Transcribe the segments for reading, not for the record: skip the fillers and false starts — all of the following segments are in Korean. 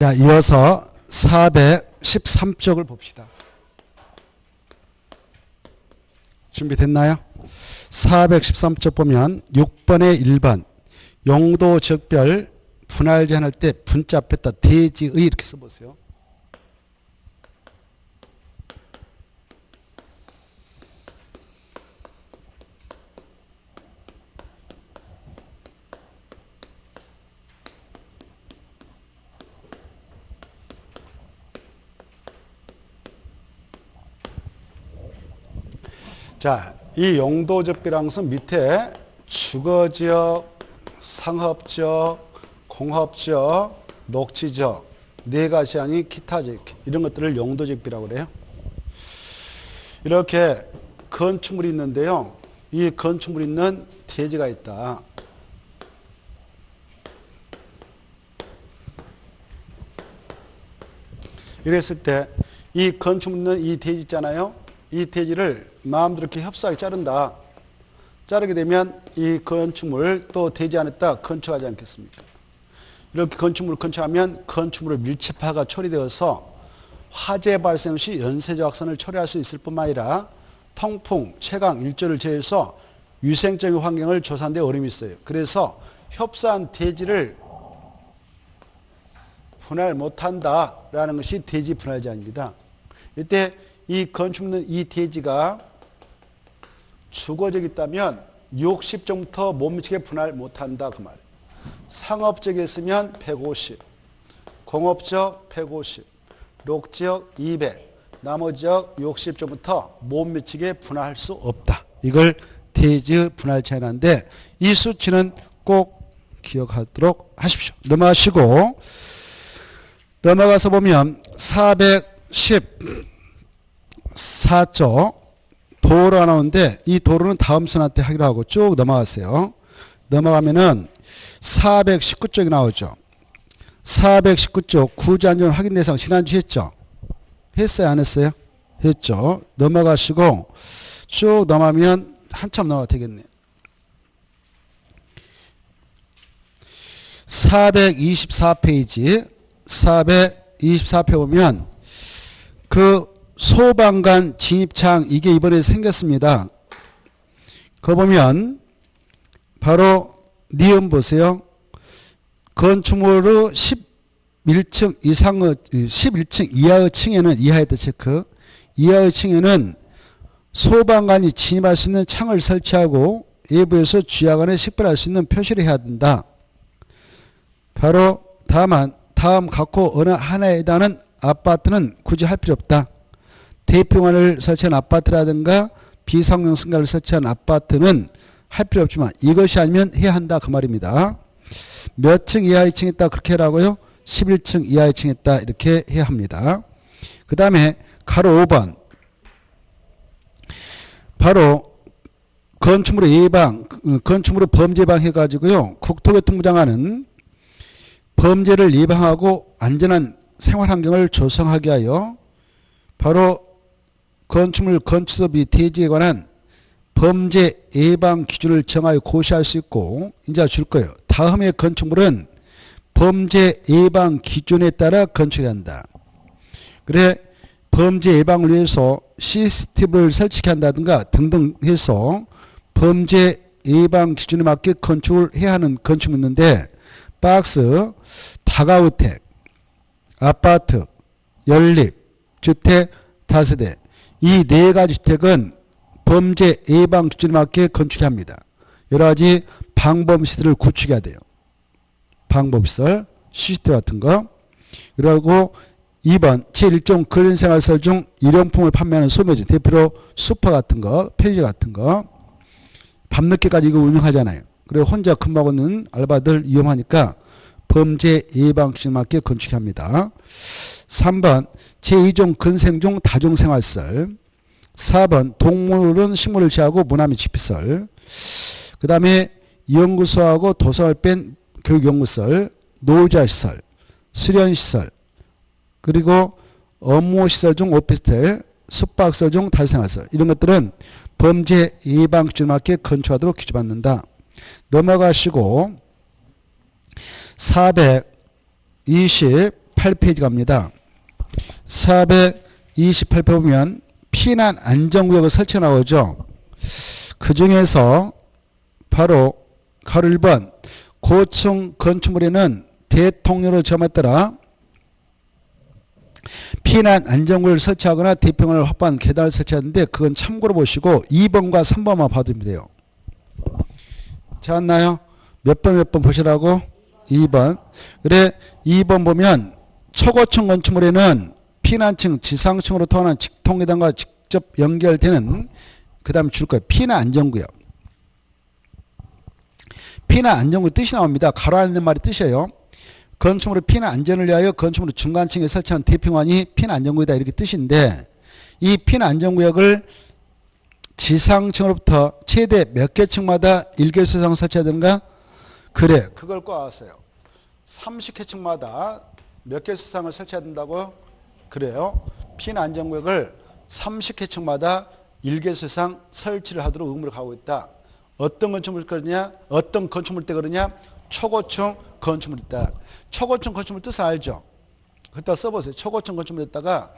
자, 이어서 413쪽을 봅시다. 준비됐나요? 413쪽 보면 6번에 1번 용도 적별 분할 제한할 때 분자 앞에다 대지의 이렇게 써보세요. 자, 이 용도적비라는 것은 밑에 주거지역, 상업지역, 공업지역, 녹지지역 네 가지 아닌 기타지역 이런 것들을 용도적비라고 그래요. 이렇게 건축물이 있는데요. 이 건축물이 있는 대지가 있다. 이랬을 때 이 건축물 있는 이 대지 있잖아요. 이 대지를 마음대로 이렇게 협소하게 자른다. 자르게 되면 이 건축물 또 대지 안에다 건축하지 않겠습니까? 이렇게 건축물을 건축하면 건축물의 밀집화가 처리되어서 화재 발생 시 연쇄저학선을 처리할 수 있을 뿐만 아니라 통풍, 채광, 일조를 제외해서 위생적인 환경을 조사하는 데 어려움이 있어요. 그래서 협소한 대지를 분할 못한다라는 것이 대지 분할 제한입니다. 이때 이 건축물 이 대지가 주거적이 있다면 60정부터 못 미치게 분할 못한다 그 말이에요. 상업적이 있으면 150, 공업적 150, 녹지역 200, 나머지역 60정부터 못 미치게 분할할 수 없다. 이걸 대지 분할 제한하는데 이 수치는 꼭 기억하도록 하십시오. 넘어가서 보면 414쪽 도로가 나오는데 이 도로는 다음 순한테 하기로 하고 쭉 넘어가세요. 넘어가면은 419쪽이 나오죠. 419쪽 구조안전 확인 대상 지난주 했죠? 했어요? 안 했어요? 했죠. 넘어가시고 쭉 넘어가면 한참 넘어가 되겠네요. 424페이지 424페이지 보면 그 소방관 진입창 이게 이번에 생겼습니다. 그거 보면 바로 니은 보세요. 건축물의 11층 이상의 11층 이하의 층에는 이하에 체크. 이하의 층에는 소방관이 진입할 수 있는 창을 설치하고 외부에서 주야간에 식별할 수 있는 표시를 해야 된다. 바로 다음 각호 어느 하나에 해당하는 아파트는 굳이 할 필요 없다. 대평원을 설치한 아파트라든가 비상용 승가를 설치한 아파트는 할 필요 없지만 이것이 아니면 해야 한다 그 말입니다. 몇 층 이하의 층에 있다 그렇게 하라고요? 11층 이하의 층에 있다 이렇게 해야 합니다. 그 다음에 가로 5번 바로 건축물의 예방, 건축물의 범죄 예방 해가지고요. 국토교통부 장관은 범죄를 예방하고 안전한 생활환경을 조성하게 하여 바로 건축물 건축업 및 대지에 관한 범죄 예방 기준을 정하여 고시할 수 있고 이제 줄 거예요. 다음의 건축물은 범죄 예방 기준에 따라 건축해야 한다. 그래 범죄 예방을 위해서 CCTV를 설치해야 한다든가 등등 해서 범죄 예방 기준에 맞게 건축을 해야 하는 건축물이 있는데 박스, 다가구택, 아파트, 연립, 주택, 다세대 이 네 가지 주택은 범죄 예방 기준에 맞게 건축해야 합니다. 여러 가지 방범시설을 구축해야 돼요. 방범시설, CCTV 같은 거. 그리고 2번 제1종 근린생활시설 중 일용품을 판매하는 소매점 대표로 슈퍼 같은 거, 편의점 같은 거 밤늦게까지 이거 운영하잖아요. 그리고 혼자 근무하고 있는 알바들 위험하니까 범죄 예방 기준에 맞게 건축해야 합니다. 3번 제2종 근생중 다중생활시설 4번 동물은 식물을 제하고 문화 및 집시설 그 다음에 연구소하고 도서관을 뺀 교육연구시설 노후자시설 수련시설 그리고 업무시설 중 오피스텔 숙박시설 중 다중생활시설 이런 것들은 범죄 예방 기준에 맞게 건축하도록 규제받는다. 넘어가시고 428 428페이지 갑니다. 428페이지 보면 피난 안전구역을 설치 나오죠. 그 중에서 바로 가로 1번 고층 건축물에는 대통령으로 지정에 따라 피난 안전구역을 설치하거나 대평을 확보한 계단을 설치하는데 그건 참고로 보시고 2번과 3번만 봐두면 돼요. 잤나요? 몇 번 보시라고? 2번. 그래 2번 보면 초고층 건축물에는 피난층 지상층으로 통하는 직통계단과 직접 연결되는 그 다음에 줄 거예요. 피난 안전구역. 피난 안전구역 뜻이 나옵니다. 가로 안에 있는 말이 뜻이에요. 건축물의 피난 안전을 위하여 건축물 중간층에 설치한 대평원이 피난 안전구역이다 이렇게 뜻인데 이 피난 안전구역을 지상층으로부터 최대 몇 개 층마다 1개소 이상 설치해야 되는가? 그래 그걸 꼬았어요. 30개 층마다 몇 개 이상을 설치해야 된다고? 그래요. 피난 안전구역을 30개 층마다 1개소 이상 설치를 하도록 의무를 가고 있다. 어떤 건축물 그러냐? 어떤 건축물 때 그러냐? 초고층 건축물 있다. 초고층 건축물 뜻을 알죠? 그때 써보세요. 초고층 건축물에다가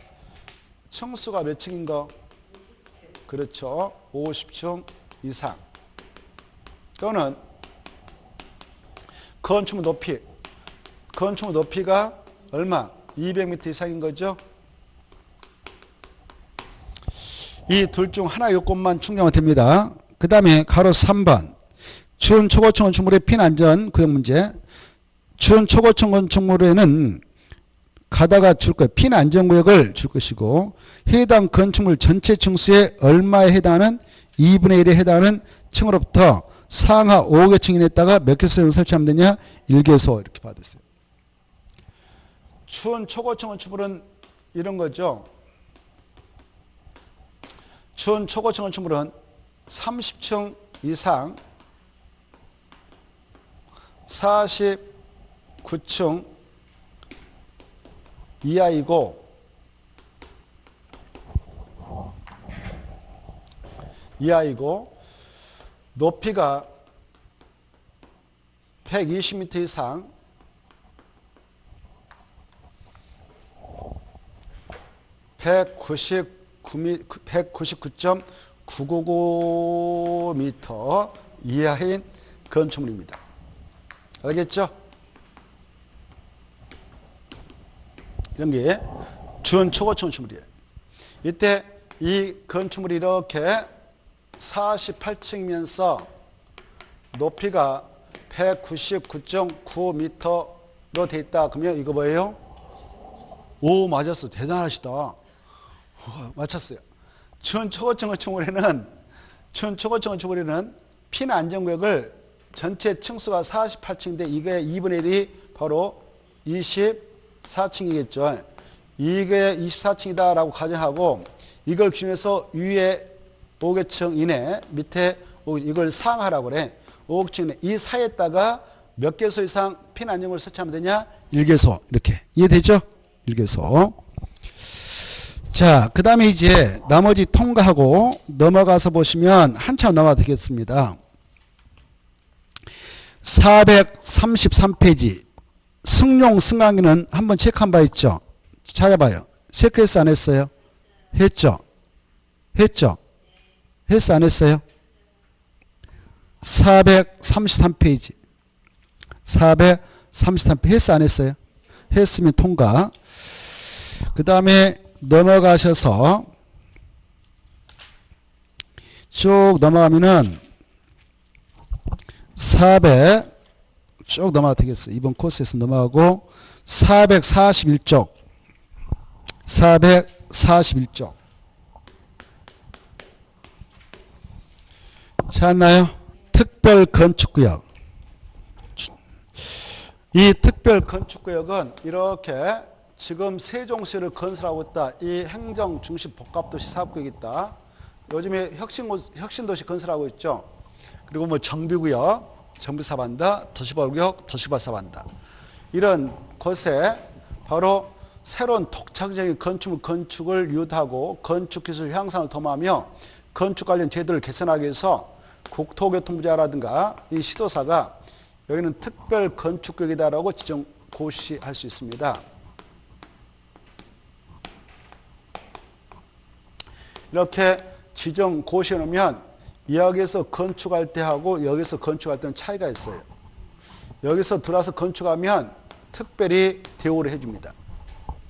층수가 몇 층인 거? 그렇죠. 50층 이상. 또는 건축물 높이. 건축물 높이가 얼마? 200m 이상인 거죠. 이 둘 중 하나 요건만 충족하면 됩니다. 그 다음에 가로 3번. 준 초고층 건축물의 피난안전 구역 문제. 준 초고층 건축물에는 가다가 줄 거예요. 피난안전구역을 줄 것이고 해당 건축물 전체 층수의 얼마에 해당하는 2분의 1에 해당하는 층으로부터 상하 5개 층 이내에다가 몇 개소 설치하면 되냐? 1개소 이렇게 받았어요. 준 초고층 건축물은 이런 거죠. 준 초고층 건축물은 30층 이상 49층 이하이고 높이가 120m 이상 199.999m 이하인 건축물입니다. 알겠죠? 이런 게 준 초고층 건축물이에요. 이때 이 건축물이 이렇게 48층이면서 높이가 199.9m로 돼 있다. 그러면 이거 뭐예요? 오, 맞았어. 대단하시다. 우와, 맞췄어요. 준 초고층 건축물에는 피난 안전구역을 전체 층수가 48층인데 이게 2분의 1이 바로 24층이겠죠. 이게 24층이다라고 가정하고 이걸 기준해서 위에 5개층 이내 밑에 이걸 상하라고 그래. 5개층 이내 이 사이에다가 몇 개소 이상 피난 안전구역을 설치하면 되냐? 1개소 이렇게 이해되죠? 1개소. 자, 그 다음에 이제 나머지 통과하고 넘어가서 보시면 한참 넘어가 되겠습니다. 433페이지 승용 승강기는 한번 체크한 바 있죠? 찾아봐요. 체크했어 안 했어요? 했죠? 했죠? 했어 안 했어요? 433페이지 433페이지 했어 안 했어요? 했으면 통과. 그 다음에 넘어가셔서 쭉 넘어가면은 400 쭉 넘어가 되겠어요. 이번 코스에서 넘어가고 441쪽 441쪽 찾았나요? 특별 건축구역. 이 특별 건축구역은 이렇게 지금 세종시를 건설하고 있다. 이 행정중심 복합도시 사업구역이 있다. 요즘에 혁신도시 건설하고 있죠. 그리고 뭐 정비구역, 정비사업한다. 도시발구역, 도시발사업한다. 이런 곳에 바로 새로운 독창적인 건축을 유도하고 건축기술 향상을 도모하며 건축 관련 제도를 개선하기 위해서 국토교통부라든가 이 시도사가 여기는 특별 건축구역이다라고 지정 고시할 수 있습니다. 이렇게 지정 고시해 놓으면 여기서 건축할 때하고 여기서 건축할 때는 차이가 있어요. 여기서 들어와서 건축하면 특별히 대우를 해줍니다.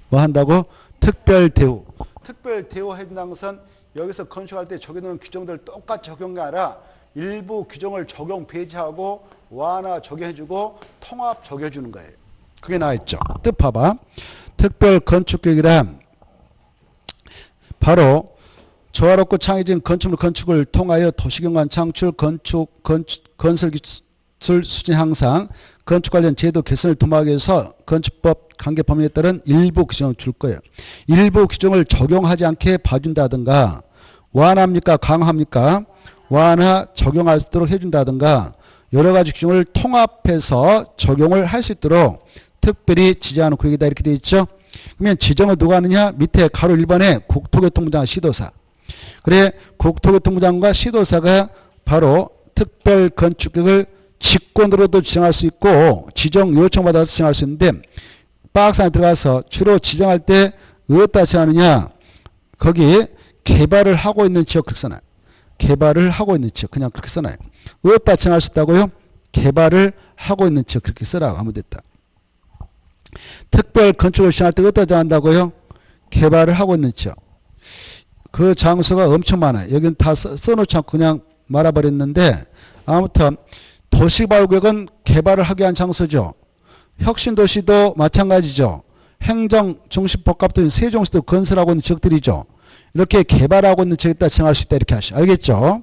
뭐 한다고? 특별 대우. 특별 대우 해준다는 것은 여기서 건축할 때 적용되는 규정들을 똑같이 적용이 아니라 일부 규정을 적용 배제하고 완화 적용해주고 통합 적용해주는 거예요. 그게 나와있죠. 뜻 봐봐. 특별 건축계획이란 바로 조화롭고 창의적인 건축을 통하여 도시경관 창출, 건설 기술 수준 향상, 건축 관련 제도 개선을 도모하기 위해서 건축법 관계 법률에 따른 일부 규정을 줄 거예요. 일부 규정을 적용하지 않게 봐준다든가, 완화합니까? 강화합니까? 완화 적용할 수 있도록 해준다든가, 여러 가지 규정을 통합해서 적용을 할 수 있도록 특별히 지정하는 구역이다. 이렇게 되어 있죠. 그러면 지정을 누가 하느냐? 밑에 가로 1번에 국토교통부장 시도사. 그래, 국토교통부장과 시도사가 바로 특별 건축계획을 직권으로도 지정할 수 있고 지정 요청받아서 지정할 수 있는데 박스 안에 들어가서 주로 지정할 때 어디다 지정하느냐? 거기 개발을 하고 있는 지역 그렇게 써놔요. 개발을 하고 있는 지역 그냥 그렇게 써놔요. 어디다 지정할 수 있다고요? 개발을 하고 있는 지역 그렇게 써라. 아무데다. 특별 건축을 지정할 때 어디다 정한다고요? 개발을 하고 있는 지역. 그 장소가 엄청 많아요. 여기는 다 써놓지 않고 그냥 말아버렸는데 아무튼 도시개발구역은 개발을 하기 위한 장소죠. 혁신도시도 마찬가지죠. 행정중심복합도 세종시도 건설하고 있는 지역들이죠. 이렇게 개발하고 있는 지역에다 정할 수 있다 이렇게 하시죠. 알겠죠?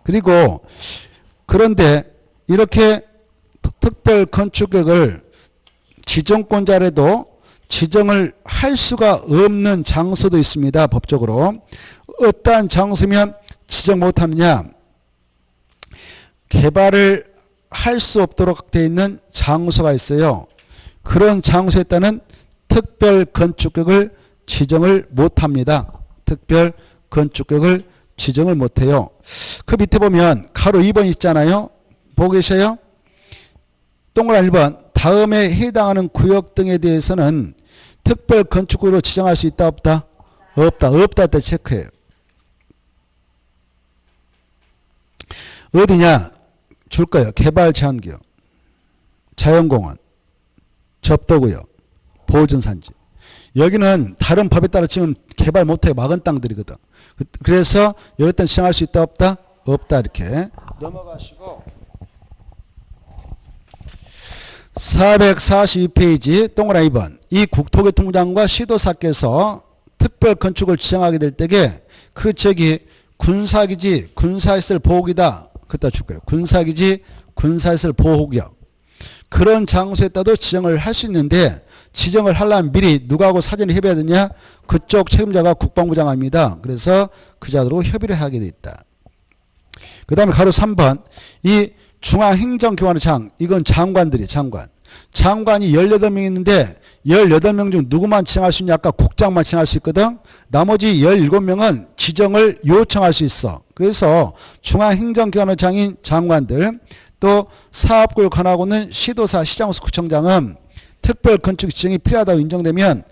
그리고 그런데 이렇게 특별 건축계획을 지정권자라도 지정을 할 수가 없는 장소도 있습니다. 법적으로. 어떠한 장소면 지정 못하느냐? 개발을 할 수 없도록 되어 있는 장소가 있어요. 그런 장소에 따른 특별 건축계획을 지정을 못합니다. 특별 건축계획을 지정을 못해요. 그 밑에 보면 가로 2번 있잖아요. 보고 계셔요? 동그란 1번. 다음에 해당하는 구역 등에 대해서는 특별 건축구역으로 지정할 수 있다 없다? 없다. 없다 때 체크해요. 어디냐? 줄 거예요. 개발 제한구역, 자연공원, 접도구역, 보존산지. 여기는 다른 법에 따라 지금 개발 못해 막은 땅들이거든. 그래서 여기다 지정할 수 있다 없다? 없다. 이렇게 넘어가시고 442페이지 동그라미 2번. 이 국토교통부장과 시도사께서 특별 건축을 지정하게 될 때에 그 지역이 군사기지, 군사시설 보호구역이다. 그따 줄 거예요. 군사기지, 군사시설 보호구역. 그런 장소에 따도 지정을 할 수 있는데 지정을 하려면 미리 누구하고 사전에 협의해야 되냐? 그쪽 책임자가 국방부장입니다. 그래서 그 자들로 협의를 하게 돼 있다. 그 다음에 가로 3번. 이 중앙행정기관의 이건 장관들이 장관. 장관이 18명 있는데 18명 중 누구만 지정할 수 있냐? 아까 국장만 지정할 수 있거든. 나머지 17명은 지정을 요청할 수 있어. 그래서 중앙행정기관의 장인 장관들 또 사업구역 관하고는 시도사, 시장수, 구청장은 특별 건축 지정이 필요하다고 인정되면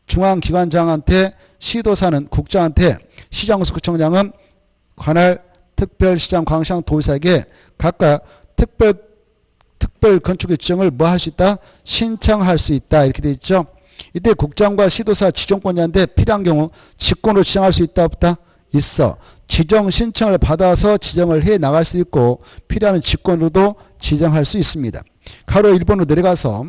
중앙기관장한테 시도사는 국장한테 시장수, 구청장은 관할 특별시장, 광시장, 도지사에게 각각 특별 건축의 지정을 뭐 할 수 있다? 신청할 수 있다. 이렇게 돼 있죠. 이때 국장과 시도사 지정권자인데 필요한 경우 직권으로 지정할 수 있다 없다? 있어. 지정 신청을 받아서 지정을 해 나갈 수 있고 필요하면 직권으로도 지정할 수 있습니다. 가로 1번으로 내려가서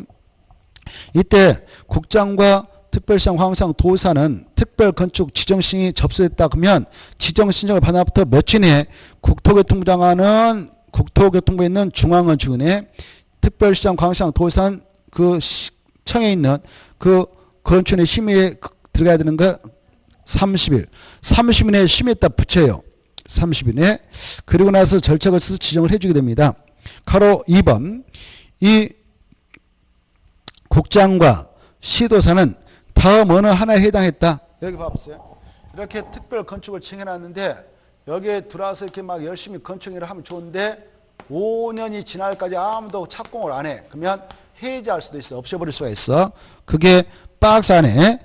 이때 국장과 특별시장, 광시장, 도지사는 특별 건축 지정 신청이 접수됐다 그러면 지정 신청을 받아부터 며칠 내에 국토교통부장관은 국토교통부에 있는 중앙건축원에 특별시장, 광시장, 도지사는 그 청에 있는 그 건축원의 심의에 들어가야 되는 거 30일. 30일 내에 심의했다 붙여요. 30일 내에. 그리고 나서 절차를 써서 지정을 해주게 됩니다. 가로 2번. 이 국장과 시도사는 다음 어느 하나에 해당했다. 여기 봐보세요. 이렇게 특별 건축을 칭해놨는데 여기에 들어와서 이렇게 막 열심히 건축일을 하면 좋은데 5년이 지날까지 아무도 착공을 안 해. 그러면 해지할 수도 있어. 없애버릴 수가 있어. 그게 박스 안에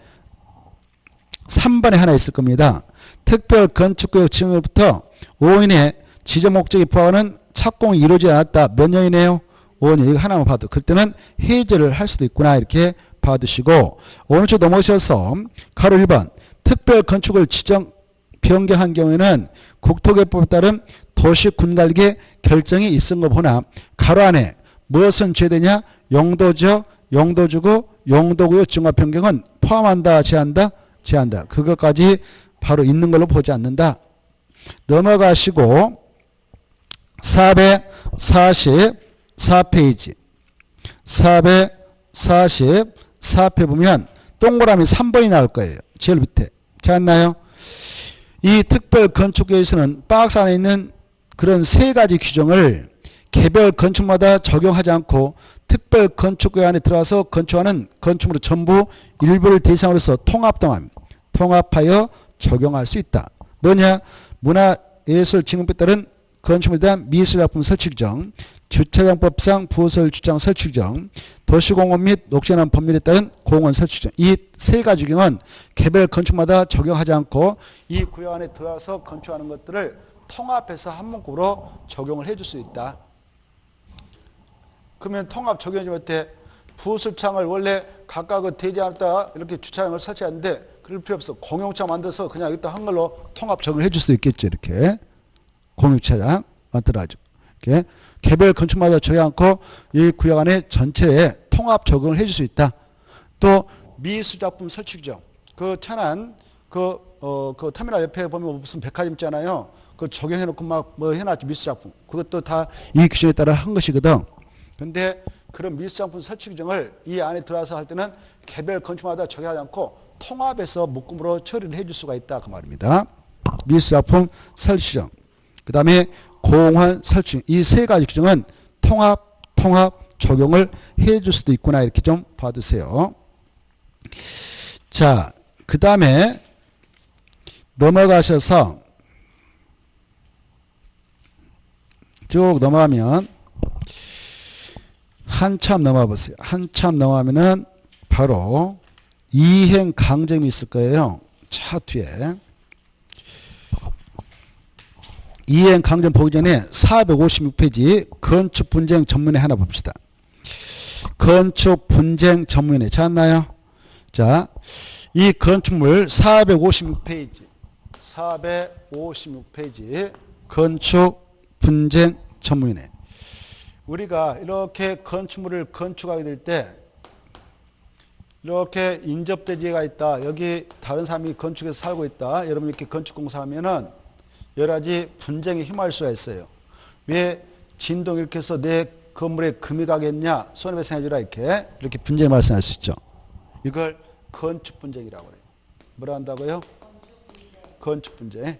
3번에 하나 있을 겁니다. 특별 건축구역 지정부터 5년 이내 지정 목적에 부합하는 착공이 이루어지지 않았다. 몇 년이네요? 5년. 이거 하나만 봐도 그때는 해제를 할 수도 있구나 이렇게 봐두시고 오른쪽 넘어오셔서 가로 1번 특별 건축을 지정 변경한 경우에는 국토개법에 따른 도시군관리계 결정이 있은 거 보나 가로 안에 무엇은 제되냐? 용도지역, 용도주거, 용도구역 증화 변경은 포함한다, 제한다? 제한다. 그것까지 바로 있는 걸로 보지 않는다. 넘어가시고 444페이지 444페 보면 동그라미 3번이 나올 거예요. 제일 밑에. 찾았나요? 이 특별 건축계에서는 박스 안에 있는 그런 세 가지 규정을 개별 건축마다 적용하지 않고 특별 건축계 안에 들어와서 건축하는 건축물을 전부 일부를 대상으로서 통합하여 적용할 수 있다. 뭐냐? 문화예술진흥법에 따른 건축물에 대한 미술작품 설치 규정, 주차장법상 부설 주차장 설치 규정, 도시공원 및 녹지연한 법률에 따른 공원 설치 규정. 이 세 가지 규정은 개별 건축마다 적용하지 않고 이 구역 안에 들어와서 건축하는 것들을 통합해서 한 문구로 적용을 해줄 수 있다. 그러면 통합 적용이 때 부술창을 원래 각각은 대지 않았다 이렇게 주차장을 설치하는데 그럴 필요 없어. 공용차 만들어서 그냥 여기다 한 걸로 통합 적용을 해줄 수도 있겠죠. 이렇게 공용차장 만들어가지고 이렇게 개별 건축마다 적용 않고 이 구역 안에 전체에 통합 적용을 해줄 수 있다. 또 미술작품 설치 규정. 그 천안 그 터미널 옆에 보면 무슨 백화점 있잖아요. 그 적용해놓고 막 뭐 해놨지 미술작품. 그것도 다 이 규정에 따라 한 것이거든. 근데 그런 미술작품 설치 규정을 이 안에 들어와서 할 때는 개별 건축마다 적용하지 않고 통합해서 묶음으로 처리를 해줄 수가 있다. 그 말입니다. 미술작품 설치 규정. 그 다음에 공원 설치. 이 세 가지 규정은 통합 적용을 해줄 수도 있구나. 이렇게 좀 봐두세요. 자, 그 다음에 넘어가셔서 쭉 넘어가면 한참 넘어가 보세요. 한참 넘어가면은 바로 이행 강점이 있을 거예요. 차 뒤에. 이행 강점 보기 전에 456페이지 건축 분쟁 전문에 하나 봅시다. 건축 분쟁 전문에 찾았나요? 자, 이 건축물 456페이지 건축 분쟁 전문에 우리가 이렇게 건축물을 건축하게 될 때 이렇게 인접대지가 있다. 여기 다른 사람이 건축에서 살고 있다. 여러분 이렇게 건축공사하면은 여러 가지 분쟁에 휘말릴 수가 있어요. 왜 진동 이렇게 해서 내 건물에 금이 가겠냐? 손해배상해주라 이렇게 분쟁 말씀할 수 있죠. 이걸 건축 분쟁이라고 그래요. 뭐라 한다고요? 건축 분쟁.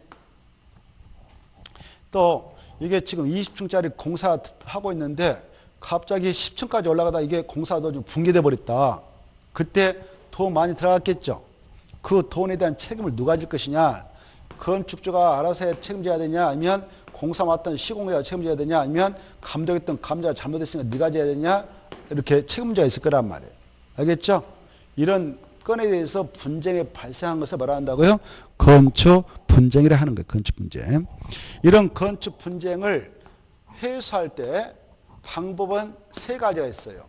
또 이게 지금 20층짜리 공사하고 있는데 갑자기 10층까지 올라가다 이게 공사도 좀 붕괴돼 버렸다. 그때 돈 많이 들어갔겠죠. 그 돈에 대한 책임을 누가 질 것이냐? 건축주가 알아서 책임져야 되냐? 아니면 공사 맡던 시공자가 책임져야 되냐? 아니면 감독했던 감독자가 잘못했으니까 네가 져야 되냐? 이렇게 책임자가 있을 거란 말이에요. 알겠죠? 이런 건에 대해서 분쟁이 발생한 것을 뭐라 한다고요? 건축 분쟁이라 하는 거예요. 건축 분쟁. 이런 건축 분쟁을 해소할 때 방법은 세 가지가 있어요.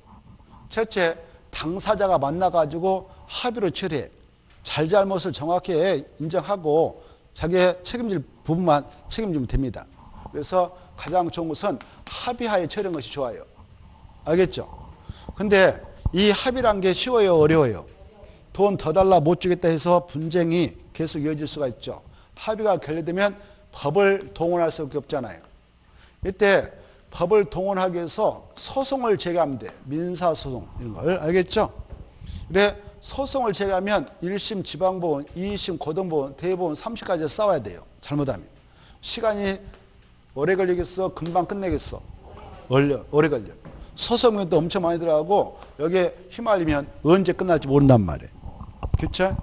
첫째, 당사자가 만나가지고 합의로 처리해. 잘잘못을 정확히 인정하고 자기의 책임질 부분만 책임지면 됩니다. 그래서 가장 좋은 것은 합의하에 처리하는 것이 좋아요. 알겠죠? 근데 이 합의란 게 쉬워요? 어려워요? 돈 더 달라 못 주겠다 해서 분쟁이 계속 이어질 수가 있죠. 합의가 결렬되면 법을 동원할 수밖에 없잖아요. 이때 법을 동원하기 위해서 소송을 제기하면 돼. 민사소송 이런 걸. 알겠죠? 그래 소송을 제기하면 1심 지방법원, 2심 고등법원, 대법원 3심까지 싸워야 돼요. 잘못하면. 시간이 오래 걸리겠어? 금방 끝내겠어? 오래 걸려. 소송도 엄청 많이 들어가고 여기에 휘말리면 언제 끝날지 모른단 말이에요. 그렇죠?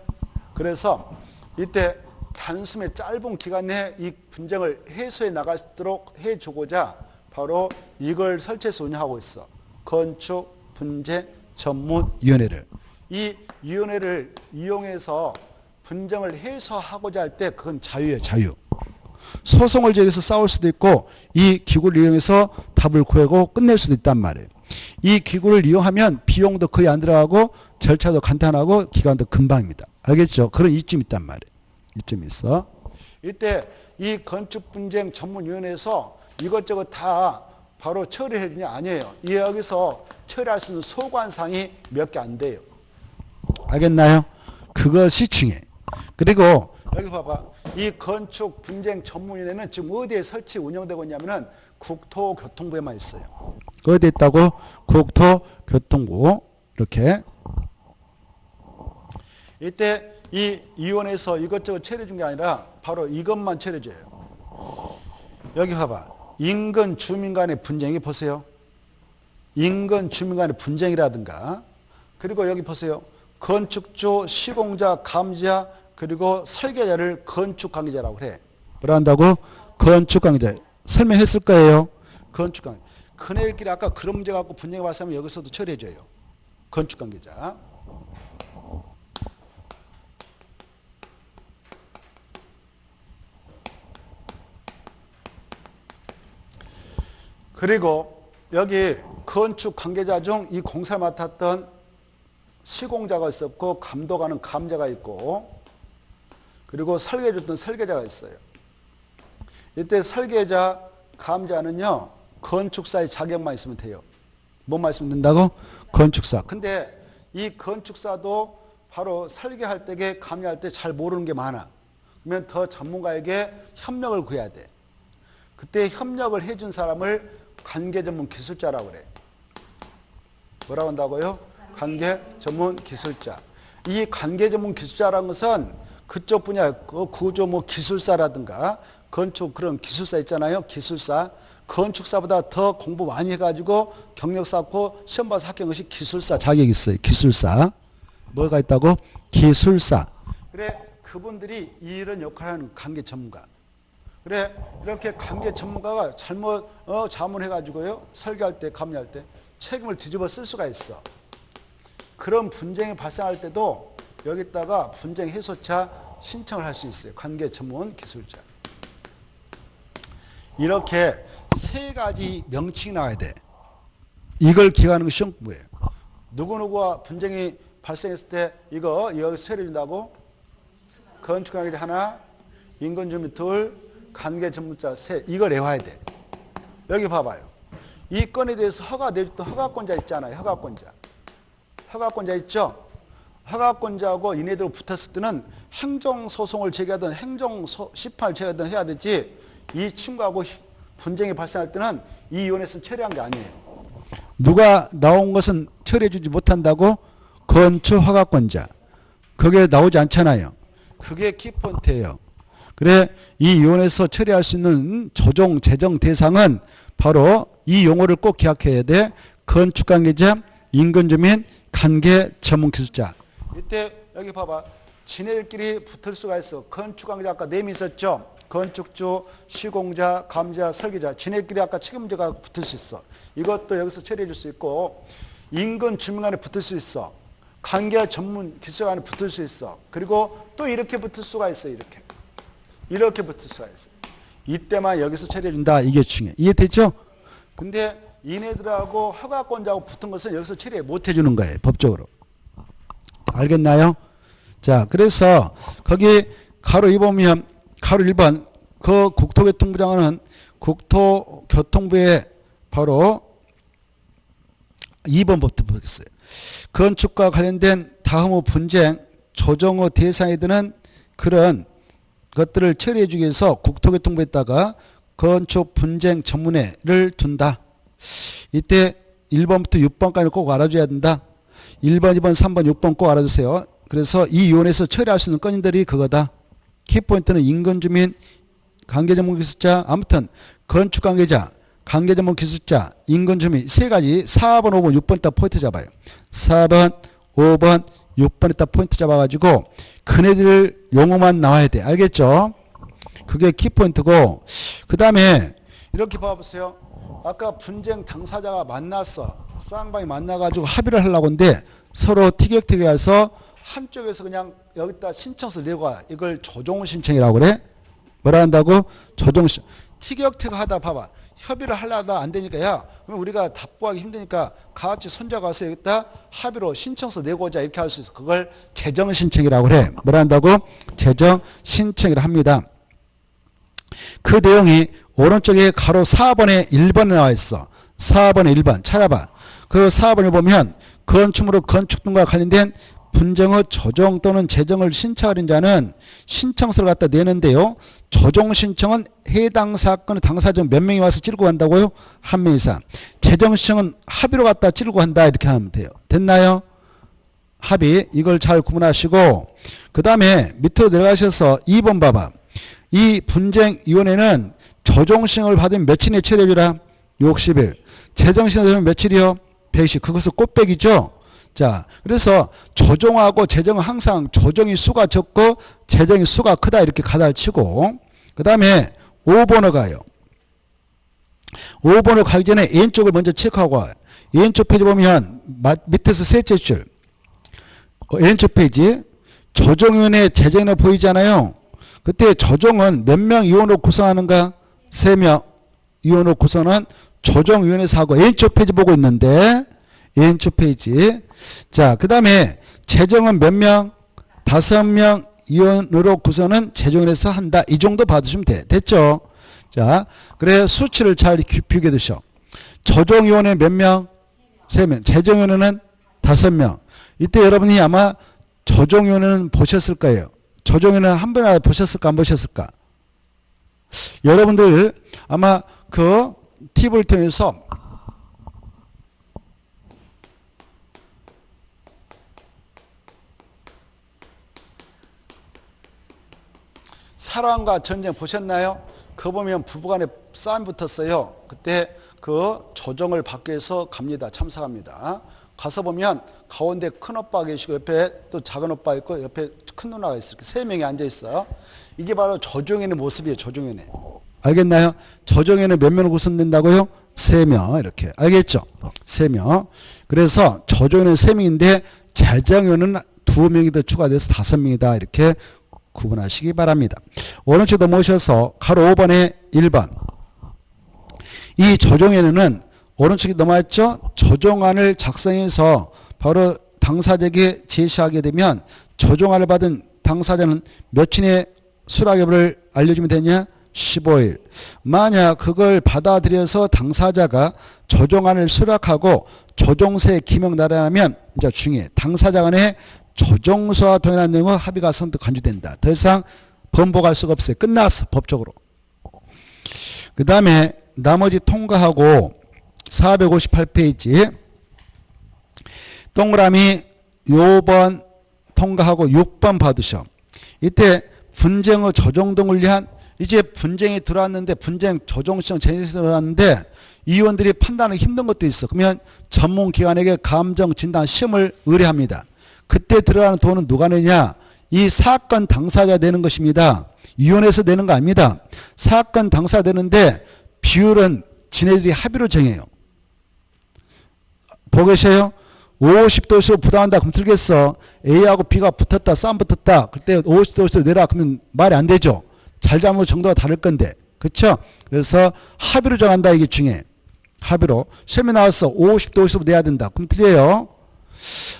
그래서 이때 단숨에 짧은 기간 내에 이 분쟁을 해소해 나갈 수 있도록 해주고자 바로 이걸 설치해서 운영하고 있어. 건축 분쟁 전문위원회를. 이 위원회를 이용해서 분쟁을 해소하고자 할 때 그건 자유예요, 자유. 소송을 제기해서 싸울 수도 있고 이 기구를 이용해서 답을 구하고 끝낼 수도 있단 말이에요. 이 기구를 이용하면 비용도 거의 안 들어가고 절차도 간단하고 기간도 금방입니다. 알겠죠? 그런 이점이 있단 말이에요. 이점이 있어. 이때 이 건축분쟁 전문위원회에서 이것저것 다 바로 처리해 주냐? 아니에요. 여기서 처리할 수 있는 소관사항이 몇 개 안 돼요. 알겠나요? 그것이 중요해. 그리고 여기 봐봐. 이 건축분쟁 전문위원회는 지금 어디에 설치 운영되고 있냐면은 국토교통부에만 있어요. 어디에 있다고? 국토교통부. 이렇게. 이때 이 위원회에서 이것저것 처리해 준 게 아니라 바로 이것만 처리해 줘요. 여기 봐봐. 인근 주민 간의 분쟁이 보세요. 인근 주민 간의 분쟁이라든가 그리고 여기 보세요. 건축주, 시공자, 감지자 그리고 설계자를 건축관계자라고 그래. 뭐라 한다고? 건축관계자. 설명했을 거예요. 건축관계자. 그네들끼리 아까 그런 문제 갖고 분쟁이 발생하면 여기서도 처리해줘요. 건축관계자. 그리고 여기 건축관계자 중 이 공사를 맡았던 시공자가 있었고 감독하는 감자가 있고 그리고 설계해줬던 설계자가 있어요. 이때 설계자, 감자는요. 건축사의 자격만 있으면 돼요. 뭐만 있으면 된다고? 건축사. 근데 이 건축사도 바로 설계할 때, 감리할 때 잘 모르는 게 많아. 그러면 더 전문가에게 협력을 구해야 돼. 그때 협력을 해준 사람을 관계전문 기술자라고 그래. 뭐라고 한다고요? 관계전문 기술자. 이 관계전문 기술자라는 것은 그쪽 분야, 구조 기술사라든가 건축 그런 기술사 있잖아요. 기술사. 건축사보다 더 공부 많이 해가지고 경력 쌓고 시험 봐서 합격한 것이 기술사 자격이 있어요. 기술사. 뭐가 있다고? 기술사. 그래, 그분들이 이런 역할을 하는 관계 전문가. 그래, 이렇게 관계 전문가가 잘못 자문해가지고요. 설계할 때, 감리할 때 책임을 뒤집어 쓸 수가 있어. 그런 분쟁이 발생할 때도 여기다가 분쟁 해소차 신청을 할 수 있어요. 관계 전문 기술자. 이렇게 세 가지 명칭이 나와야 돼. 이걸 기억하는 것이 시험 공부예요. 누구누구와 분쟁이 발생했을 때 이거 여기 처리해준다고? 건축관계자 하나, 인건주민 둘, 관계 전문자 셋. 이걸 외워야 돼. 여기 봐봐요. 이 건에 대해서 허가 내줬던 허가권자 있잖아요. 허가권자. 허가권자 있죠? 허가권자하고 이네들 붙었을 때는 행정소송을 제기하든 행정심판을 제기하든 해야 되지 이 친구하고 분쟁이 발생할 때는 이 위원회에서 처리한 게 아니에요. 누가 나온 것은 처리해주지 못한다고? 건축허가권자. 그게 나오지 않잖아요. 그게 키포인트예요. 그래, 이 위원회에서 처리할 수 있는 조정, 재정 대상은 바로 이 용어를 꼭 기억해야 돼. 건축관계자, 인근주민, 관계 전문기술자. 이때 여기 봐봐. 지네들끼리 붙을 수가 있어. 건축관계자 아까 4명 있었죠? 건축주, 시공자, 감자, 설계자. 지네들끼리 아까 책임자가 붙을 수 있어. 이것도 여기서 처리해 줄 수 있고 인근 주민 간에 붙을 수 있어. 관계 전문 기술 간에 붙을 수 있어. 그리고 또 이렇게 붙을 수가 있어. 이렇게 붙을 수가 있어. 이때만 여기서 처리해 준다. 이게 중요해. 이해됐죠? 근데 이네들하고 허가권자하고 붙은 것은 여기서 처리 못 해주는 거예요. 법적으로. 알겠나요? 자, 그래서 거기 가로 2 보면 가로 1번 그 국토교통부 장관은 국토교통부에 바로 2번부터 보겠어요. 건축과 관련된 다음 후 분쟁, 조정 후 대상이 드는 그런 것들을 처리해 주기 위해서 국토교통부에다가 건축 분쟁 전문회를 둔다. 이때 1번부터 6번까지 꼭 알아줘야 된다. 1번, 2번, 3번, 6번 꼭 알아주세요. 그래서 이 위원회에서 처리할 수 있는 건인들이 그거다. 키포인트는 인근주민, 관계전문기술자, 아무튼 건축관계자, 관계전문기술자, 인근주민 세 가지 4번, 5번, 6번 딱 포인트 잡아요. 4번, 5번, 6번에 딱 포인트 잡아가지고 그네들 용어만 나와야 돼. 알겠죠? 그게 키포인트고 그 다음에 이렇게 봐보세요. 아까 분쟁 당사자가 만났어. 쌍방이 만나가지고 합의를 하려고 하는데 서로 티격태격해서 한쪽에서 그냥 여기다 신청서 내고 와. 이걸 조정 신청이라고 그래. 뭐라 한다고? 조정 신청. 티격태격 하다 봐봐. 협의를 하려다 안 되니까 야 그럼 우리가 답구하기 힘드니까 같이 손잡아서 여기다 합의로 신청서 내고 오자 이렇게 할 수 있어. 그걸 재정 신청이라고 그래. 뭐라 한다고? 재정 신청이라 합니다. 그 내용이 오른쪽에 가로 4번에 1번에 나와 있어. 4번에 1번 찾아봐. 그 4번을 보면 건축물의 건축 등과 관련된 분쟁의 조정 또는 재정을 신청하는 자는 신청서를 갖다 내는데요. 조정 신청은 해당 사건의 당사자 몇 명이 와서 찌르고 간다고요? 한 명 이상. 재정 신청은 합의로 갖다 찌르고 간다 이렇게 하면 돼요. 됐나요? 합의. 이걸 잘 구분하시고 그 다음에 밑으로 내려가셔서 2번 봐봐. 이 분쟁위원회는 조정 신청을 받으면 며칠에 처리해주라? 60일. 재정 신청을 받으면 며칠이요? 120. 그것은 꽃배기죠. 자, 그래서 조정하고 재정은 항상 조정이 수가 적고 재정이 수가 크다 이렇게 가닥을 치고 그 다음에 5번을 가요. 5번을 가기 전에 왼쪽을 먼저 체크하고 와요. 왼쪽 페이지 보면 밑에서 셋째 줄 왼쪽 페이지 조정위원회 재정위원회 보이잖아요. 그때 조정은 몇 명 위원으로 구성하는가? 3명 위원으로 구성하는 조정위원회에서 하고 왼쪽 페이지 보고 있는데 왼쪽 페이지. 자, 그 다음에 재정은 몇 명? 5명 위원으로 구성은 재정위원회에서 한다. 이 정도 받으시면 돼. 됐죠? 자, 그래 수치를 잘 비교해 두셔. 조정위원회 몇 명? 3명. 재정위원회는 5명. 이때 여러분이 아마 조정위원회는 보셨을 거예요. 조정위원회 한 번이라도 보셨을까 안 보셨을까? 여러분들 아마 그 팁을 통해서 사랑과 전쟁 보셨나요? 그거 보면 부부간에 싸움 붙었어요. 그때 그 조정을 받기 위해서 갑니다. 참석합니다. 가서 보면 가운데 큰 오빠 계시고 옆에 또 작은 오빠 있고 옆에 큰 누나가 있어요. 이렇게 3명이 앉아 있어요. 이게 바로 조정위원회 모습이에요. 조정위원회. 알겠나요? 조정위원회 몇 명으로 구성된다고요? 3명 이렇게. 알겠죠? 3명. 그래서 조정위원회 3명인데 재정위원회는 2명이 더 추가돼서 5명이다. 이렇게 구분하시기 바랍니다. 오른쪽 넘어오셔서 가로 5번에 1번. 이 조정위원회는 오른쪽에 넘어왔죠? 조정안을 작성해서 바로 당사자에게 제시하게 되면 조정안을 받은 당사자는 며칠에 수락여부를 알려주면 되냐? 15일. 만약 그걸 받아들여서 당사자가 조정안을 수락하고 조정서에 기명 날아나면 이제 중요해. 당사자 간에 조정서와 동일한 내용의 합의가 선뜻 간주된다. 더 이상 번복할 수가 없어요. 끝났어. 법적으로. 그 다음에 나머지 통과하고 458페이지 동그라미 요번 통과하고 6번 받으셔. 이때 분쟁의 조정 등을 위한 이제 분쟁이 들어왔는데 분쟁 조정 신청 제시가 들어왔는데 의원들이 판단하기 힘든 것도 있어. 그러면 전문기관에게 감정 진단 시험을 의뢰합니다. 그때 들어가는 돈은 누가 내냐? 이 사건 당사자 내는 것입니다. 위원회에서 내는 거 아닙니다. 사건 당사자 내는데 비율은 지네들이 합의로 정해요. 보고 계셔요? 50도수로 부담한다. 그럼 들겠어. A하고 B가 붙었다. 싸움 붙었다. 그때 50도수로 내라. 그러면 말이 안 되죠. 잘잘못 정도가 다를 건데. 그렇죠? 그래서 합의로 정한다. 이게 중요해. 합의로. 시험에 나왔어. 50도수로 내야 된다. 그럼 틀려요.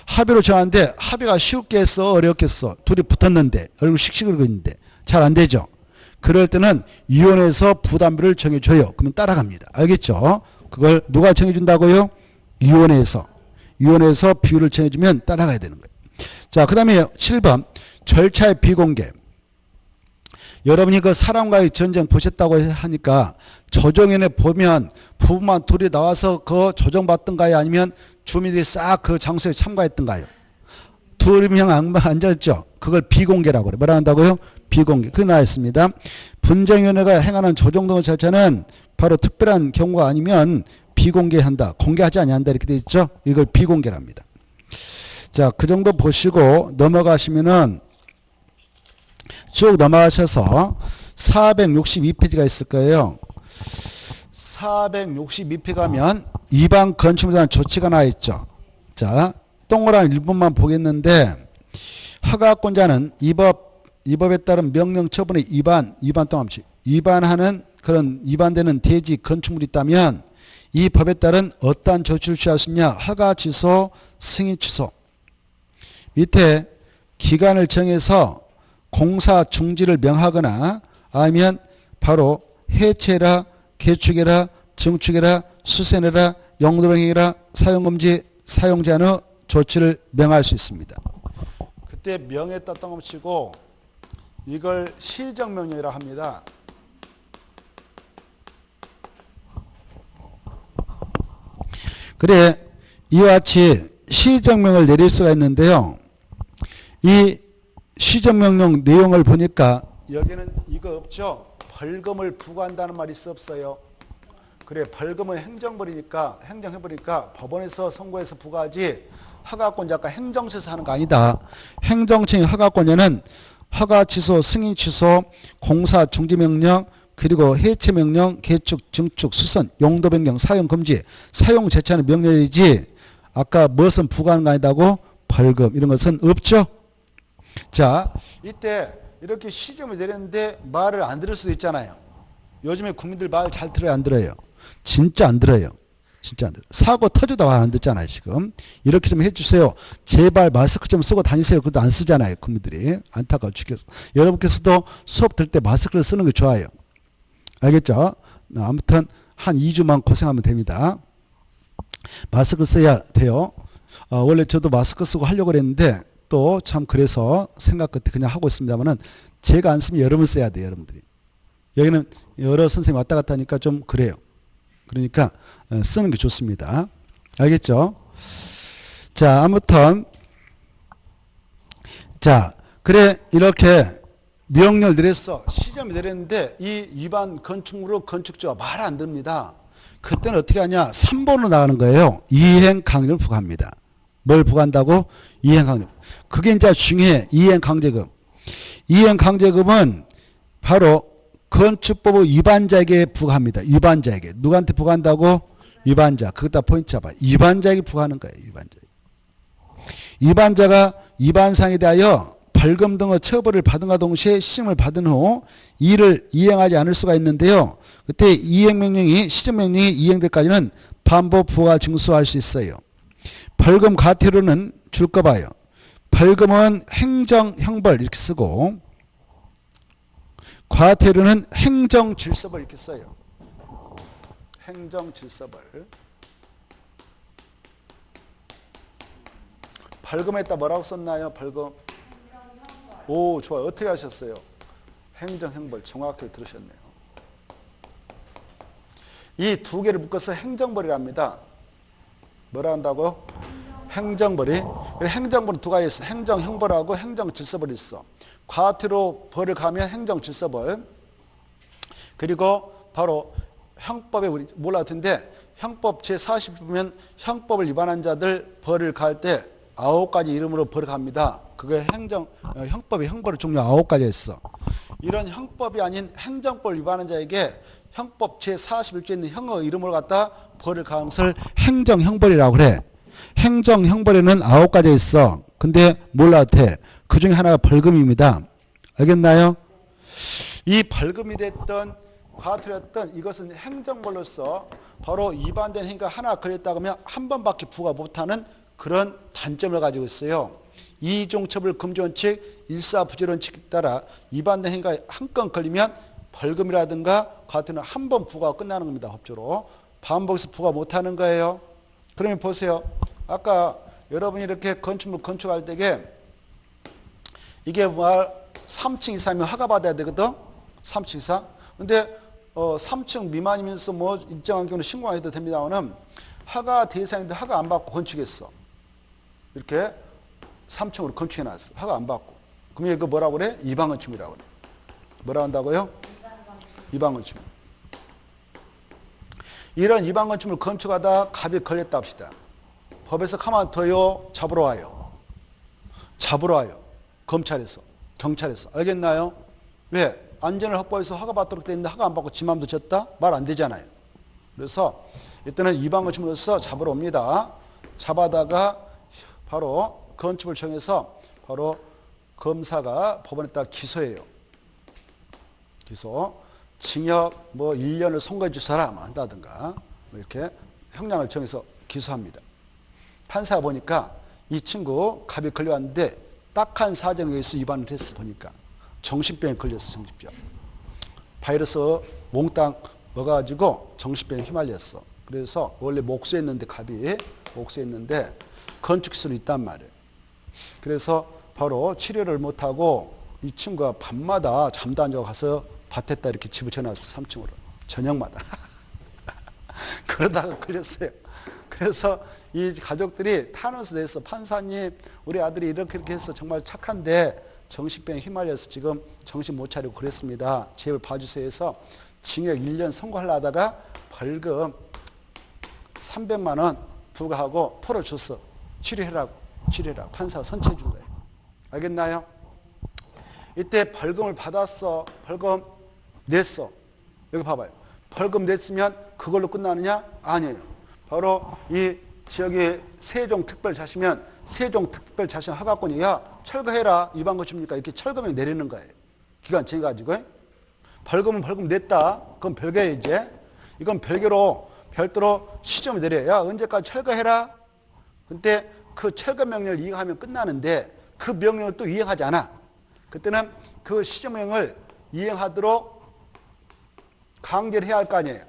합의로 정하는데 합의가 쉽겠어? 어렵겠어? 둘이 붙었는데 얼굴 씩씩거리고 있는데 잘 안 되죠. 그럴 때는 위원회에서 부담비를 정해줘요. 그러면 따라갑니다. 알겠죠? 그걸 누가 정해준다고요? 위원회에서. 위원회에서 비율을 정해주면 따라가야 되는 거예요. 자, 그 다음에 7번 절차의 비공개. 여러분이 그 사람과의 전쟁 보셨다고 하니까 조정위원회 보면 부부만 둘이 나와서 그 조정받던가요? 아니면 주민들이 싹 그 장소에 참가했던가요? 두 명 앉았죠? 그걸 비공개라고 그래. 뭐라 한다고요? 비공개. 그게 나왔습니다. 분쟁위원회가 행하는 조정 등의 절차는 바로 특별한 경우가 아니면 비공개한다. 공개하지 아니한다. 이렇게 돼 있죠? 이걸 비공개랍니다. 자, 그 정도 보시고 넘어가시면은 쭉 넘어가셔서 462페이지가 있을 거예요. 462페이지 가면 이방 건축물에 대한 조치가 나와 있죠. 자, 동그란 1번만 보겠는데 허가권자는 이 법에 따른 명령 처분의 위반 또 없이 위반하는 그런 위반되는 대지 건축물이 있다면 이 법에 따른 어떠한 조치를 취할 수 있냐? 허가 취소, 승인 취소. 밑에 기간을 정해서 공사 중지를 명하거나 아니면 바로 해체라, 개축해라, 증축해라, 수선해라, 용도변경해라, 사용금지, 사용 제한의 조치를 명할 수 있습니다. 그때 명했다 똥치고 이걸 시정명령이라고 합니다. 그래 이와 같이 시정명을 내릴 수가 있는데요. 이 시정명령 내용을 보니까 여기는 이거 없죠. 벌금을 부과한다는 말이 있어 없어요. 그래 벌금은 행정해버리니까 법원에서 선고해서 부과하지 허가권자가 행정처에서 하는 거 아니다. 행정처의 허가권자는 허가 취소, 승인 취소, 공사 중지 명령, 그리고 해체 명령, 개축, 증축, 수선, 용도 변경, 사용 금지, 사용 제한의 명령이지 아까 무엇은 부과하는 거 아니다고 벌금 이런 것은 없죠. 자, 이때 이렇게 시정을 내렸는데 말을 안 들을 수도 있잖아요. 요즘에 국민들 말 잘 들어요, 안 들어요? 진짜 안 들어요. 진짜 안 들어요. 사고 터져도 말 안 듣잖아요, 지금. 이렇게 좀 해주세요. 제발 마스크 좀 쓰고 다니세요. 그것도 안 쓰잖아요, 국민들이. 안타까워 죽겠어. 여러분께서도 수업 들 때 마스크를 쓰는 게 좋아요. 알겠죠? 아무튼 한 2주만 고생하면 됩니다. 마스크 써야 돼요. 원래 저도 마스크 쓰고 하려고 그랬는데 또 참 그래서 생각 끝에 그냥 하고 있습니다만은 제가 안 쓰면 여러분 써야 돼요, 여러분들이. 여기는 여러 선생님 왔다 갔다 하니까 좀 그래요. 그러니까 쓰는 게 좋습니다. 알겠죠? 자, 아무튼 자, 그래 이렇게 명령을 내렸어. 시점을 내렸는데 이 위반 건축물로 건축주가 말 안 듣습니다. 그때는 어떻게 하냐? 3번으로 나가는 거예요. 이행 강력을 부과합니다. 뭘 부과한다고? 이행 강력. 그게 이제 중요해. 이행 강제금. 이행 강제금은 바로 건축법의 위반자에게 부과합니다. 위반자에게. 누구한테 부과한다고? 위반자. 그것다 포인트 잡아. 위반자에게 부과하는 거예요. 위반자가 위반상에 대하여 벌금 등의 처벌을 받은과 동시에 시정을 받은 후 이를 이행하지 않을 수가 있는데요. 그때 이행명령이 시정명령이 이행될까지는 반복 부과 징수할 수 있어요. 벌금 과태료는 줄 거 봐요. 벌금은 행정형벌 이렇게 쓰고 과태료는 행정질서벌 이렇게 써요. 행정질서벌. 벌금에다 뭐라고 썼나요? 벌금. 오, 좋아요. 어떻게 하셨어요? 행정형벌. 정확하게 들으셨네요. 이 두 개를 묶어서 행정벌이랍니다. 뭐라 한다고요? 행정벌이. 행정벌은 두 가지 있어. 행정형벌하고 행정질서벌이 있어. 과태료 벌을 가면 행정질서벌. 그리고 바로 형법에 우리 몰라 텐데 형법 제40 보면 형법을 위반한 자들 벌을 가할 때 9가지 이름으로 벌을 갑니다. 그게 형법의 형벌의 종류 9가지가 있어. 이런 형법이 아닌 행정법 위반한 자에게 형법 제41조에 있는 형의 이름으로 갖다 벌을 가한 것을 행정형벌이라고 그래. 행정형벌에는 9가지 있어. 근데 몰라도 돼. 그 중에 하나가 벌금입니다. 알겠나요? 이 벌금이 됐던 과태료였던 이것은 행정벌로서 바로 위반된 행위가 하나 걸렸다 그러면 한 번밖에 부과 못하는 그런 단점을 가지고 있어요. 이종처벌 금지원칙, 일사부질원칙에 따라 위반된 행위가 한 건 걸리면 벌금이라든가 과태료는 한 번 부과가 끝나는 겁니다. 법적으로. 반복해서 부과 못하는 거예요. 그러면 보세요. 아까 여러분이 이렇게 건축물 건축할 때에 이게 3층 이상이면 허가받아야 되거든. 3층 이상. 근데 3층 미만이면서 뭐 일정한 경우는 신고해도 됩니다만은 허가 대상인데 허가 안 받고 건축했어. 이렇게 3층으로 건축해놨어. 허가 안 받고. 그럼 이거 뭐라고 그래? 위반건축이라고 그래. 뭐라고 한다고요? 위반건축. 이런 위반건축을 건축하다 갑이 걸렸다 합시다. 법에서 가만 둬요. 잡으러 와요. 잡으러 와요. 검찰에서. 경찰에서. 알겠나요? 왜? 안전을 확보해서 허가 받도록 돼 있는데 허가 안 받고 지 맘도 졌다? 말 안 되잖아요. 그래서 이때는 위반건축으로서 잡으러 옵니다. 잡아다가 바로 건축을 정해서 바로 검사가 법원에다 기소해요. 기소. 징역 뭐 1년을 선고해 줄 사람 한다든가 뭐 이렇게 형량을 정해서 기소합니다. 판사가 보니까 이 친구 갑이 걸려왔는데 딱한 사정에 의해서 위반을 했어. 보니까 정신병에 걸렸어. 정신병. 바이러스 몽땅 먹어가지고 정신병에 휘말렸어. 그래서 원래 목수했는데 갑이 목수했는데 건축기술이 있단 말이에요. 그래서 바로 치료를 못하고 이 친구가 밤마다 잠도 안 자고 가서 밭에다 이렇게 집을 쳐놨어. 3층으로. 저녁마다. 그러다가 걸렸어요. 그래서 이 가족들이 탄원서 냈어. 판사님, 우리 아들이 이렇게 해서 정말 착한데 정신병에 휘말려서 지금 정신 못 차리고 그랬습니다. 제발 봐주세요 해서 징역 1년 선고하려 하다가 벌금 300만 원 부과하고 풀어줬어. 치료해라고. 판사가 선처해 준 거예요. 알겠나요? 이때 벌금을 받았어. 벌금 냈어. 여기 봐봐요. 벌금 냈으면 그걸로 끝나느냐? 아니에요. 바로 이 지역에 세종특별자치면 세종특별자치 허가권이 야 철거해라. 위반 것입니까? 이렇게 철거명 내리는 거예요. 기간 정해가지고. 벌금은 벌금 냈다. 그건 별개예요. 이제. 이건 별도로 시점을 내려요. 야 언제까지 철거해라. 근데 그 철거 명령을 이행하면 끝나는데 그 명령을 또 이행하지 않아. 그때는 그 시정명을 이행하도록 강제를 해야 할 거 아니에요.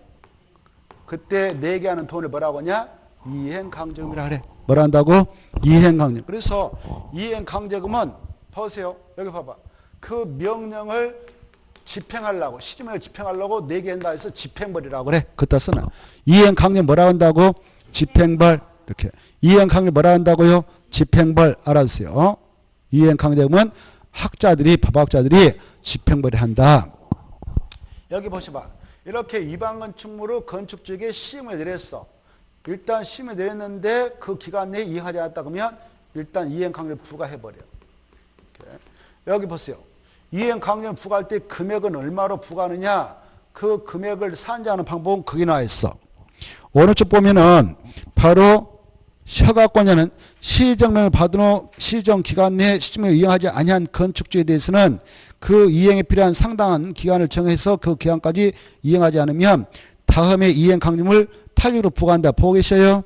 그때 내게 하는 돈을 뭐라고 하냐? 이행강제금이라 그래. 뭐라 한다고? 이행강제금. 그래서 이행강제금은 보세요. 여기 봐봐. 그 명령을 집행하려고 시정명을 집행하려고 내게 한다 해서 집행벌이라고 그래. 그따 쓰나. 이행강제금 뭐라 한다고? 집행벌. 이렇게. 이행강제금 뭐라 한다고요? 집행벌. 알아주세요. 이행강제금은 학자들이 법학자들이 집행벌이 한다. 여기 보셔봐. 이렇게 위반건축물을 건축주에게 시험을 내렸어. 일단 시험을 내렸는데 그 기간 내에 이행하지 않았다 그러면 일단 이행강제를 부과해버려. 이렇게. 여기 보세요. 이행강제를 부과할 때 금액은 얼마로 부과하느냐? 그 금액을 산정하는 방법은 거기 나와 있어. 오른쪽 보면은 바로 허가권자는 시정명을 받은 후 시정기간 내에 시정명을 이행하지 아니한 건축주에 대해서는 그 이행에 필요한 상당한 기간을 정해서 그 기간까지 이행하지 않으면 다음에 이행강제금을 탈익으로 부과한다. 보고 계셔요?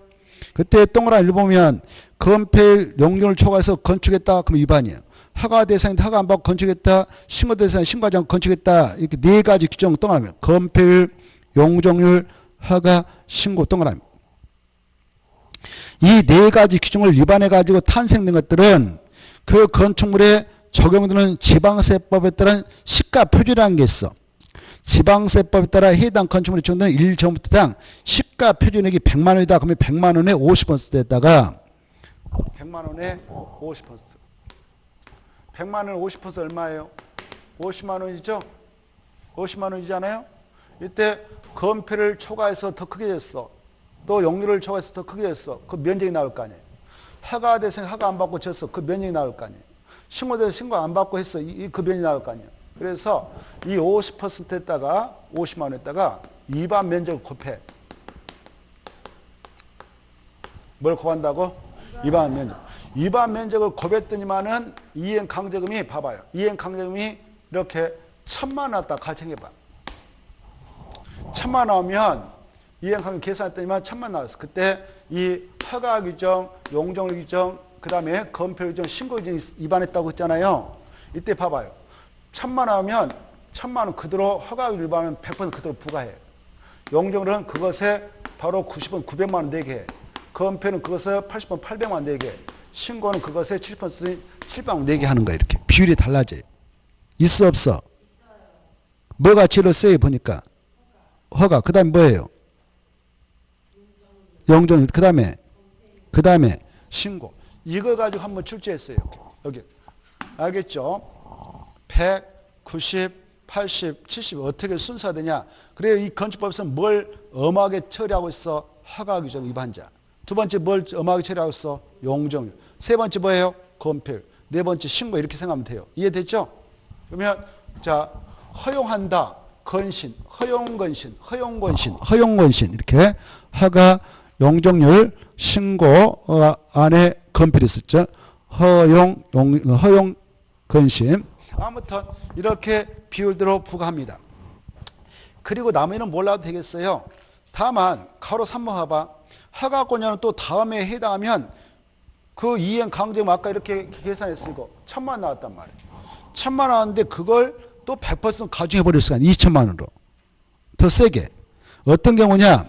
그때 동그라미를 보면 건폐일 용적을 초과해서 건축했다. 그럼 위반이에요. 허가 대상인데 허가 안 받고 건축했다. 신고 대상에 신고하지 않고 건축했다. 이렇게 네 가지 규정 동그라미. 건폐율, 용적률, 허가, 신고 동그라미. 이 네 가지 규정을 위반해가지고 탄생된 것들은 그 건축물에 적용되는 지방세법에 따른 시가 표준이라는 게 있어. 지방세법에 따라 해당 건축물에 적용되는 1제곱미터당 시가 표준액이 100만 원이다. 그러면 100만 원에 50%에다가 100만 원에 50%. 100만 원에 50% 얼마예요? 50만 원이죠? 50만 원이잖아요? 이때 건폐를 초과해서 더 크게 했어. 또 용률을 초과해서 더 크게 했어. 그 면적이 나올 거 아니에요. 허가 대상 허가 안 받고 쳤어. 그 면적이 나올 거 아니에요. 신고 대상 신고 안 받고 했어. 그 면적이 나올 거 아니에요. 그래서 이 50%에다가 50만 원에다가 위반 면적을 곱해. 뭘 곱한다고? 위반 면적. 위반 면적을 곱했더니만은 이행 강제금이 봐봐요. 이행 강제금이 이렇게 1,000만 원 나왔다 가정해봐. 1,000만 원 나오면 이행 강제금 계산했더니만 1,000만 원 나왔어. 그때 이 허가 규정, 용적률 규정, 그 다음에 건폐 규정, 신고 규정 위반했다고 했잖아요. 이때 봐봐요. 1,000만 원 하면 1,000만 원 그대로 허가 위반은 100% 그대로 부과해. 용적률은 그것에 바로 90원 900만 원 내게 해. 건폐는 그것에 80원 800만 원 내게 해. 신고는 그것에 7% 700만 원 내게 하는 거야. 이렇게 비율이 달라져요. 있어 없어? 뭐가 제일 세요 보니까? 허가. 그 다음에 뭐예요? 용적률. 그 다음에 신고. 이거 가지고 한번 출제했어요. 여기. 알겠죠? 100, 90, 80, 70 어떻게 순서가 되냐? 그래요. 이 건축법에서는 뭘 엄하게 처리하고 있어? 허가 규정 위반자. 두 번째 뭘 엄하게 처리하고 있어? 용적률. 세 번째 뭐예요? 건폐율. 네 번째 신고. 이렇게 생각하면 돼요. 이해됐죠? 그러면 자 허용한다. 건신, 허용건신, 허용건신 이렇게 허가, 용적률, 신고 안에 건폐를 썼죠. 허용, 근심. 아무튼 이렇게 비율대로 부과합니다. 그리고 나머지는 몰라도 되겠어요. 다만 가로 3번 봐봐. 허가권자는 또 다음에 해당하면 그 이행 강제금 아까 이렇게 계산했으니까 1,000만 나왔단 말이에요. 1,000만 나왔는데 그걸 또 100% 가중해 버릴 수가 있어요. 2,000만 원으로. 더 세게. 어떤 경우냐?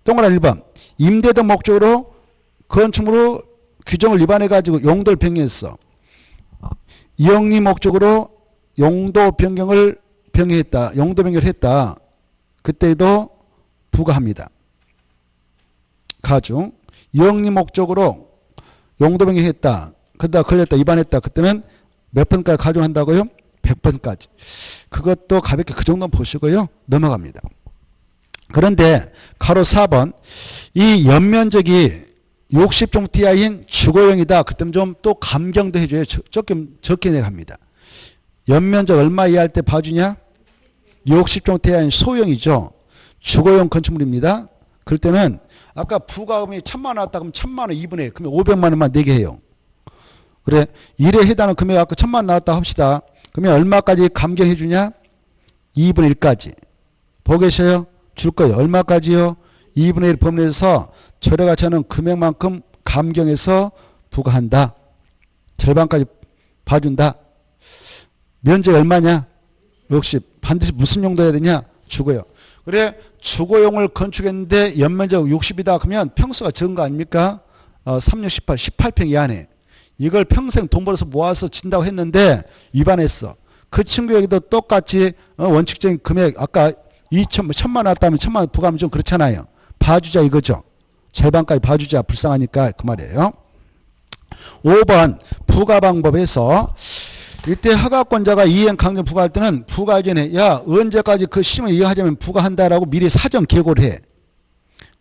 동그라미 1번. 임대된 목적으로 건축물로 규정을 위반해 가지고 용도를 변경했어. 이용리 목적으로 용도 변경을 변경했다. 용도 변경을 했다. 그때도 부과합니다. 가중. 이용리 목적으로 용도 변경했다. 그러다 걸렸다. 위반했다. 그때는 몇 번까지 가중한다고요? 100번까지. 그것도 가볍게 그 정도 보시고요. 넘어갑니다. 그런데 가로 4번. 이 연면적이 60종티아인 주거용이다. 그때는 좀 또 감경도 해줘요. 조금 적게 내갑니다. 연면적 얼마 이하일 때 봐주냐? 60종티아인 소형이죠. 주거용 건축물입니다. 그럴 때는 아까 부가금이 1,000만 원 나왔다 그러면 1,000만 원 2분의 1. 그러면 500만 원만 내게 해요. 그래. 1에 해당하는 금액 아까 1,000만 원 나왔다 합시다. 그러면 얼마까지 감경해 주냐? 2분의 1까지. 보고 계셔요? 줄 거예요. 얼마까지요? 2분의 1 범위에서 절여가치 하는 금액만큼 감경해서 부과한다. 절반까지 봐준다. 면적 얼마냐? 60. 반드시 무슨 용도 해야 되냐? 주거용. 그래 주거용을 건축했는데 연면적 60이다 그러면 평수가 적은 거 아닙니까? 3, 6, 18, 18평 이하네. 이걸 평생 돈 벌어서 모아서 진다고 했는데 위반했어. 그 친구에게도 똑같이 원칙적인 금액 아까 1,000만 나왔다면 1,000만 원 부과하면 좀 그렇잖아요. 봐주자 이거죠. 절반까지 봐주자. 불쌍하니까 그 말이에요. 5번 부과 방법에서 이때 허가권자가 이행 강제 부과할 때는 부과 전에 야 언제까지 그 시험을 이행하자면 부과한다라고 미리 사전 계고를 해.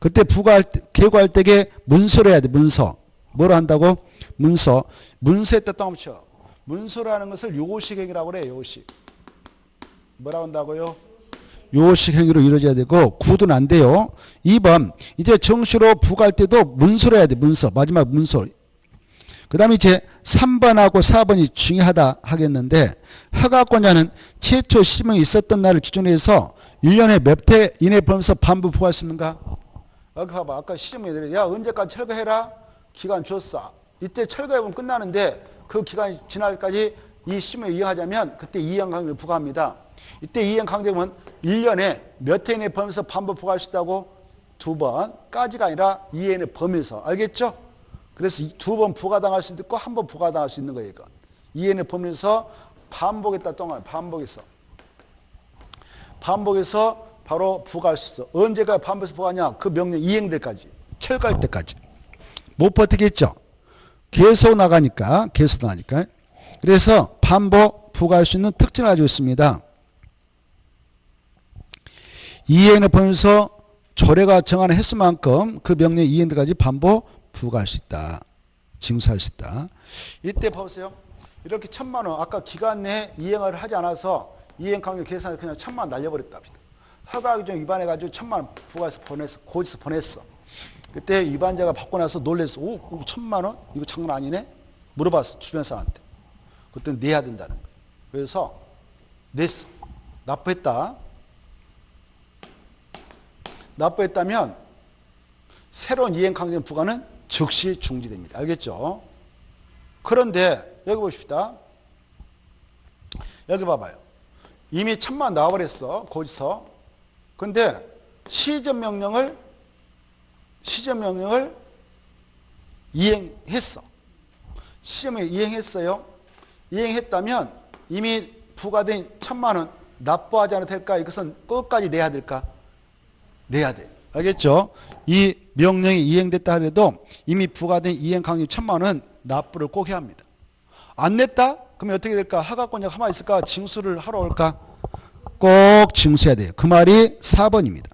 그때 부과할 때, 계고할 때에 문서를 해야 돼. 문서. 뭐로 한다고? 문서. 문서에 뜻 없죠. 문서라는 것을 요식 행위라고 그래요. 요식. 뭐라고 한다고요? 요식 행위로 이루어져야 되고 구두는 안 돼요. 2번 이제 정시로 부과할 때도 문서로 해야 돼. 문서. 마지막 문서. 그 다음에 이제 3번하고 4번이 중요하다 하겠는데 허가권자는 최초 시험이 있었던 날을 기준으로 해서 1년에 몇 회 이내 범위에서 반부 부과할 수 있는가? 여기 봐봐. 아까 시험에 야 언제까지 철거해라? 기간 줬어. 이때 철거해보면 끝나는데 그 기간이 지날 때까지 이 시험을 이행하자면 그때 이행 강제를 부과합니다. 이때 이행 강제금은 1년에 몇 회 이내 범위에서 반부 부과할 수 있다고? 2번까지가 아니라 2년의 범위에서. 알겠죠? 그래서 2번 부과당할 수도 있고 한 번 부과당할 수 있는 거예요. 이건. 2년의 범위에서 반복했다 동안 반복해서. 반복해서 바로 부과할 수 있어. 언제가 반복해서 부과하냐? 그 명령 이행될 때까지. 철거할 때까지. 못 버티겠죠? 계속 나가니까. 계속 나가니까. 그래서 반복 부과할 수 있는 특징을 가지고 있습니다. 이행의 범위에서 조례가 정하는 횟수만큼 그 명령 이행까지 반복 부과할 수 있다. 징수할 수 있다. 이때 보세요. 이렇게 1,000만 원 아까 기간 내에 이행을 하지 않아서 이행 강요 계산을 그냥 1,000만 원 날려버렸다 합시다. 허가 규정 위반해가지고 1,000만 원 부과해서 보냈어. 고지서 보냈어. 그때 위반자가 받고 나서 놀랬어. 오, 1,000만 원? 이거 장난 아니네? 물어봤어. 주변 사람한테. 그때 내야 된다는 거예요. 그래서 냈어. 납부했다. 납부했다면 새로운 이행 강제 부과는 즉시 중지됩니다. 알겠죠? 그런데 여기 보십시다. 여기 봐봐요. 이미 1,000만 원 나와버렸어. 고지서. 근데 시정명령을 이행했어. 시험에 이행했어요. 이행했다면 이미 부과된 1,000만 원 납부하지 않아도 될까? 이것은 끝까지 내야 될까? 내야 돼. 알겠죠? 이 명령이 이행됐다 하더라도 이미 부과된 이행 강요 1,000만 원 납부를 꼭 해야 합니다. 안 냈다? 그러면 어떻게 될까? 허가권자가 가만히 있을까? 징수를 하러 올까? 꼭 징수해야 돼요. 그 말이 4번입니다.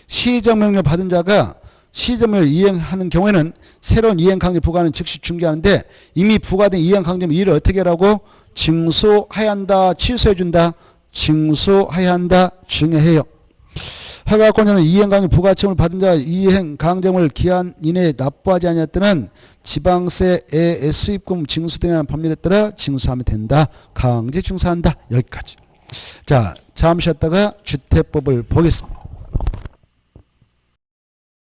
시정명령을 받은 자가 시정명령을 이행하는 경우에는 새로운 이행 강제 부과는 즉시 중지하는데 이미 부과된 이행 강제 일을 어떻게 하라고? 징수해야 한다. 취소해 준다. 징수해야 한다. 중요해요. 허가권자는 이행강의 부가청을 받은 자가 이행 강점을 기한 이내에 납부하지 아니할 때는 지방세의 수입금 징수 등에 관한 법률에 따라 징수하면 된다. 강제 징수한다. 여기까지. 자, 잠시 쉬었다가 주택법을 보겠습니다.